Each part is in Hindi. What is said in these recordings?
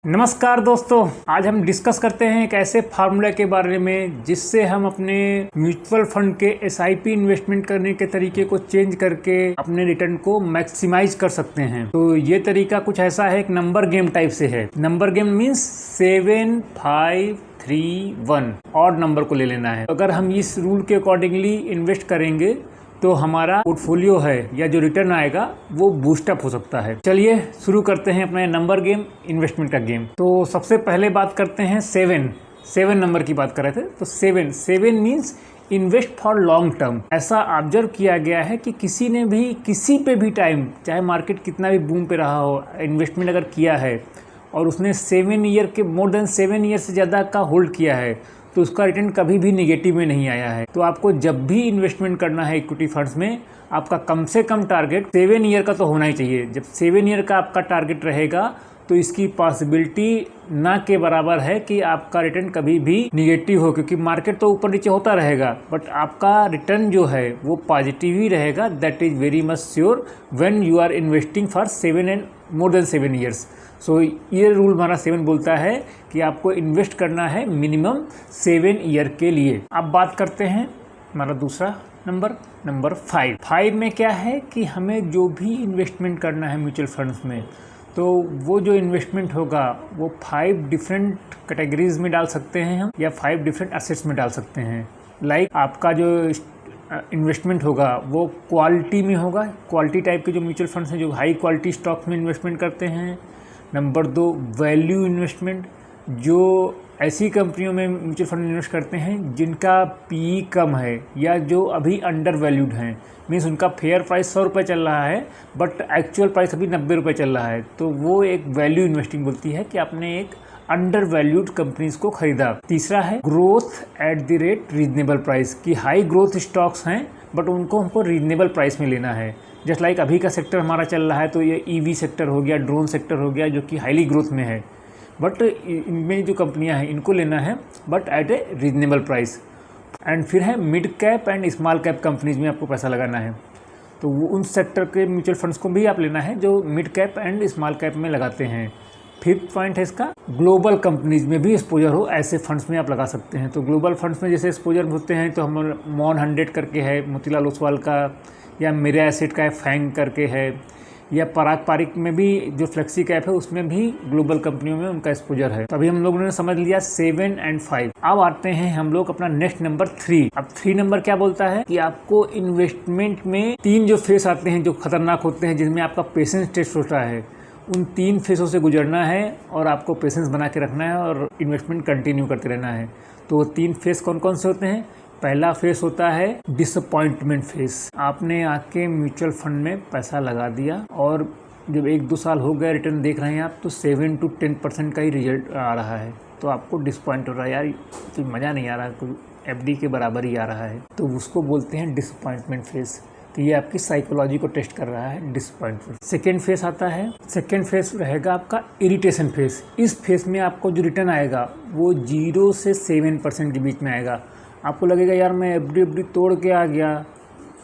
नमस्कार दोस्तों, आज हम डिस्कस करते हैं एक ऐसे फार्मूला के बारे में जिससे हम अपने म्यूचुअल फंड के एसआईपी इन्वेस्टमेंट करने के तरीके को चेंज करके अपने रिटर्न को मैक्सिमाइज कर सकते हैं। तो ये तरीका कुछ ऐसा है, एक नंबर गेम टाइप से है। Number game means 7, 5, 3, 1 odd number को ले लेना है। अगर हम इस रूल के अकॉर्डिंगली इन्वेस्ट करेंगे तो हमारा पोर्टफोलियो है या जो रिटर्न आएगा वो बूस्टअप हो सकता है। चलिए शुरू करते हैं अपने नंबर गेम, इन्वेस्टमेंट का गेम। तो सबसे पहले बात करते हैं 7 नंबर की बात कर रहे थे। तो 7 means invest for long term. ऐसा ऑब्जर्व किया गया है कि किसी ने भी किसी पे भी टाइम, चाहे मार्केट कितना भी बूम पे रहा हो, इन्वेस्टमेंट अगर किया है और उसने 7 ईयर के मोर देन 7 ईयर से ज़्यादा का होल्ड किया है तो उसका रिटर्न कभी भी निगेटिव में नहीं आया है। तो आपको जब भी इन्वेस्टमेंट करना है इक्विटी फंड्स में, आपका कम से कम टारगेट 7 ईयर का तो होना ही चाहिए। जब 7 ईयर का आपका टारगेट रहेगा तो इसकी पॉसिबिलिटी ना के बराबर है कि आपका रिटर्न कभी भी निगेटिव हो, क्योंकि मार्केट तो ऊपर नीचे होता रहेगा बट आपका रिटर्न जो है वो पॉजिटिव ही रहेगा। That is very much sure when you are investing for 7 and more than 7 years. So ये रूल हमारा 7 बोलता है कि आपको इन्वेस्ट करना है मिनिमम 7 ईयर के लिए। अब बात करते हैं हमारा दूसरा नंबर 5 में क्या है कि हमें जो भी इन्वेस्टमेंट करना है म्यूचुअल फंड्स में, तो वो जो इन्वेस्टमेंट होगा वो 5 डिफरेंट कैटेगरीज में डाल सकते हैं हम, या 5 डिफरेंट एसेट्स में डाल सकते हैं। लाइक आपका जो इन्वेस्टमेंट होगा वो क्वालिटी में होगा, क्वालिटी टाइप के जो म्यूचुअल फंड्स हैं जो हाई क्वालिटी स्टॉक्स में इन्वेस्टमेंट करते हैं। नंबर 2 वैल्यू इन्वेस्टमेंट, जो ऐसी कंपनियों में म्यूचुअल फंड इन्वेस्ट करते हैं जिनका पी कम है या जो अभी अंडर वैल्यूड हैं। मीन्स उनका फेयर प्राइस 100 रुपये चल रहा है बट एक्चुअल प्राइस अभी 90 रुपये चल रहा है, तो वो एक वैल्यू इन्वेस्टिंग बोलती है कि आपने एक अंडर वैल्यूड कंपनीज को खरीदा। तीसरा है growth at the rate reasonable price, की हाई ग्रोथ स्टॉक्स हैं बट उनको हमको रीजनेबल प्राइस में लेना है। जस्ट लाइक अभी का सेक्टर हमारा चल रहा है तो ये ईवी सेक्टर हो गया, ड्रोन सेक्टर हो गया, जो कि हाईली ग्रोथ में है, बट इनमें जो कंपनियां हैं इनको लेना है but at A reasonable price. And फिर है mid cap and small cap companies में आपको पैसा लगाना है, तो वो उन सेक्टर के म्यूचुअल फंड्स को भी आप लेना है जो mid cap and small cap में लगाते हैं। फिफ्थ पॉइंट है इसका, ग्लोबल कंपनीज में भी एक्सपोजर हो, ऐसे फंड्स में आप लगा सकते हैं। तो ग्लोबल फंड्स में जैसे एक्सपोजर होते हैं तो हम मॉन 100 करके है मोतीलाल ओसवाल का, या मेरा एसेट का फैंग करके है, या पराग पारिक में भी जो फ्लेक्सी कैप है उसमें भी ग्लोबल कंपनियों में उनका एक्सपोजर है। तो अभी हम लोगों ने समझ लिया 7 एंड 5। अब आते हैं हम लोग अपना नेक्स्ट नंबर 3। अब 3 नंबर क्या बोलता है कि आपको इन्वेस्टमेंट में 3 जो फेस आते हैं जो खतरनाक होते हैं, जिसमें आपका पेशेंस टेस्ट होता है, उन 3 फेसों से गुजरना है और आपको पेशेंस बना के रखना है और इन्वेस्टमेंट कंटिन्यू करते रहना है। तो वो 3 फेस कौन कौन से होते हैं? पहला फेस होता है डिसअपॉइंटमेंट फेस। आपने आके म्यूचुअल फंड में पैसा लगा दिया और जब 1-2 साल हो गए रिटर्न देख रहे हैं आप, तो 7 to 10% का ही रिजल्ट आ रहा है, तो आपको डिसअपॉइंट हो रहा है, यार कोई मज़ा नहीं आ रहा, कोई एफडी के बराबर ही आ रहा है, तो उसको बोलते हैं डिसअपॉइंटमेंट फेस। तो ये आपकी साइकोलॉजी को टेस्ट कर रहा है, डिसअपॉइंटमेंट। सेकेंड फेस आता है, सेकेंड फेस रहेगा आपका इरिटेशन फेस। इस फेस में आपको जो रिटर्न आएगा वो 0 से 7% के बीच में आएगा। आपको लगेगा यार मैं एफडी तोड़ के आ गया,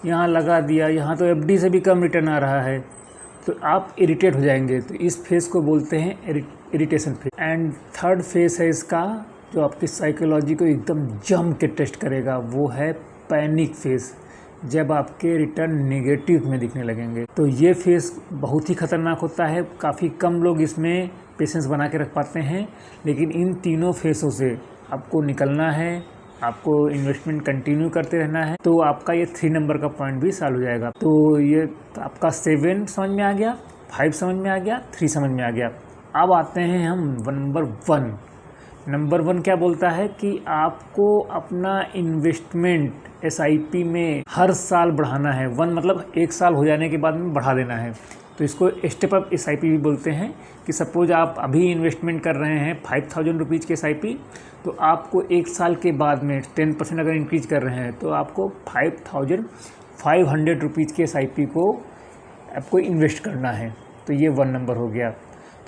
यहाँ लगा दिया, यहाँ तो एफडी से भी कम रिटर्न आ रहा है, तो आप इरिटेट हो जाएंगे। तो इस फेस को बोलते हैं irritation face. And third phase है इसका, जो आपकी साइकोलॉजी को एकदम जम के टेस्ट करेगा, वो है पैनिक फेस, जब आपके रिटर्न नेगेटिव में दिखने लगेंगे। तो ये फेस बहुत ही खतरनाक होता है, काफ़ी कम लोग इसमें पेशेंस बना के रख पाते हैं, लेकिन इन तीनों फेसों से आपको निकलना है, आपको इन्वेस्टमेंट कंटिन्यू करते रहना है, तो आपका ये 3 नंबर का पॉइंट भी सॉल्व हो जाएगा। तो ये आपका 7 समझ में आ गया, 5 समझ में आ गया, 3 समझ में आ गया। अब आते हैं हम नंबर 1। नंबर 1 क्या बोलता है कि आपको अपना इन्वेस्टमेंट एसआईपी में हर साल बढ़ाना है। 1 मतलब 1 साल हो जाने के बाद में बढ़ा देना है, तो इसको स्टेप अप एसआईपी भी बोलते हैं। कि सपोज आप अभी इन्वेस्टमेंट कर रहे हैं 5000 रुपीज़ के एसआईपी, तो आपको 1 साल के बाद में 10% अगर इंक्रीज कर रहे हैं तो आपको 5500 रुपीज़ के एसआईपी को आपको इन्वेस्ट करना है। तो ये 1 नंबर हो गया।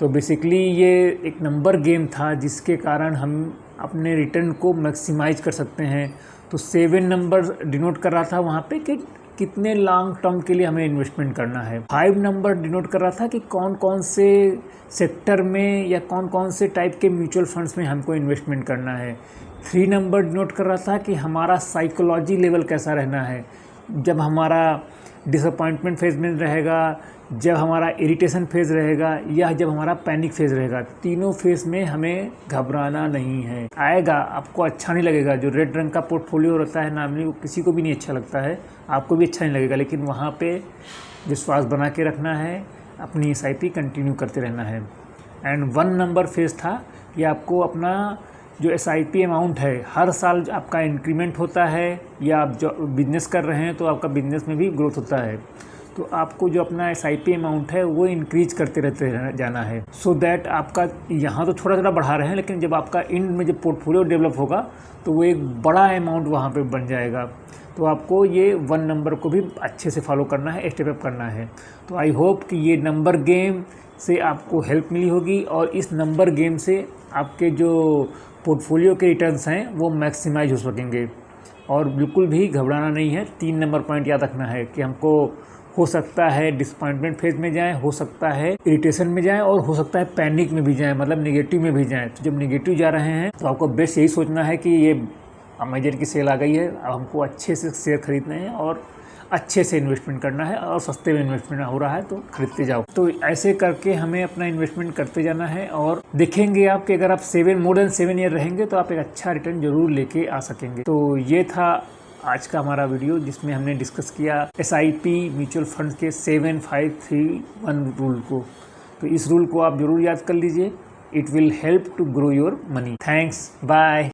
तो बेसिकली ये एक नंबर गेम था जिसके कारण हम अपने रिटर्न को मैक्सिमाइज कर सकते हैं। तो 7 नंबर डिनोट कर रहा था वहाँ पे कि कितने लॉन्ग टर्म के लिए हमें इन्वेस्टमेंट करना है। 5 नंबर डिनोट कर रहा था कि कौन कौन से सेक्टर में या कौन कौन से टाइप के म्यूचुअल फंड्स में हमको इन्वेस्टमेंट करना है। 3 नंबर डिनोट कर रहा था कि हमारा साइकोलॉजी लेवल कैसा रहना है, जब हमारा डिसअपॉइंटमेंट फेज में रहेगा, जब हमारा इरिटेशन फेज़ रहेगा या जब हमारा पैनिक फेज़ रहेगा। तीनों फेज़ में हमें घबराना नहीं है। आएगा, आपको अच्छा नहीं लगेगा। जो रेड रंग का पोर्टफोलियो रहता है नॉर्मली वो किसी को भी नहीं अच्छा लगता है, आपको भी अच्छा नहीं लगेगा, लेकिन वहाँ पे विश्वास बना के रखना है, अपनी SIP कंटिन्यू करते रहना है। एंड 1 नंबर फेज़ था कि आपको अपना जो SIP अमाउंट है हर साल आपका इंक्रीमेंट होता है, या आप जो बिज़नेस कर रहे हैं तो आपका बिज़नेस में भी ग्रोथ होता है, तो आपको जो अपना SIP अमाउंट है वो इंक्रीज करते रहते जाना है। सो दैट आपका यहाँ तो थोड़ा थोड़ा बढ़ा रहे हैं, लेकिन जब आपका एंड में जब पोर्टफोलियो डेवलप होगा तो वो एक बड़ा अमाउंट वहाँ पे बन जाएगा। तो आपको ये 1 नंबर को भी अच्छे से फॉलो करना है, स्टेप अप करना है। तो आई होप कि ये नंबर गेम से आपको हेल्प मिली होगी, और इस नंबर गेम से आपके जो पोर्टफोलियो के रिटर्न्स हैं वो मैक्सिमाइज हो सकेंगे। और बिल्कुल भी घबराना नहीं है। 3 नंबर पॉइंट याद रखना है कि हमको हो सकता है डिसअपॉइंटमेंट फेज में जाएं, हो सकता है इरिटेशन में जाएं, और हो सकता है पैनिक में भी जाएं, मतलब नेगेटिव में भी जाएं। तो जब नेगेटिव जा रहे हैं तो आपको बेस्ट यही सोचना है कि ये अमेजन की सेल आ गई है, अब हमको अच्छे से शेयर खरीदने हैं और अच्छे से इन्वेस्टमेंट करना है, और सस्ते में इन्वेस्टमेंट हो रहा है तो खरीदते जाओ। तो ऐसे करके हमें अपना इन्वेस्टमेंट करते जाना है, और देखेंगे आप कि अगर आप मोर देन 7 ईयर रहेंगे तो आप एक अच्छा रिटर्न जरूर लेके आ सकेंगे। तो ये था आज का हमारा वीडियो, जिसमें हमने डिस्कस किया SIP म्यूचुअल फंड के 7-5-3-1 रूल को। तो इस रूल को आप जरूर याद कर लीजिए, it will help to grow your money. Thanks, bye.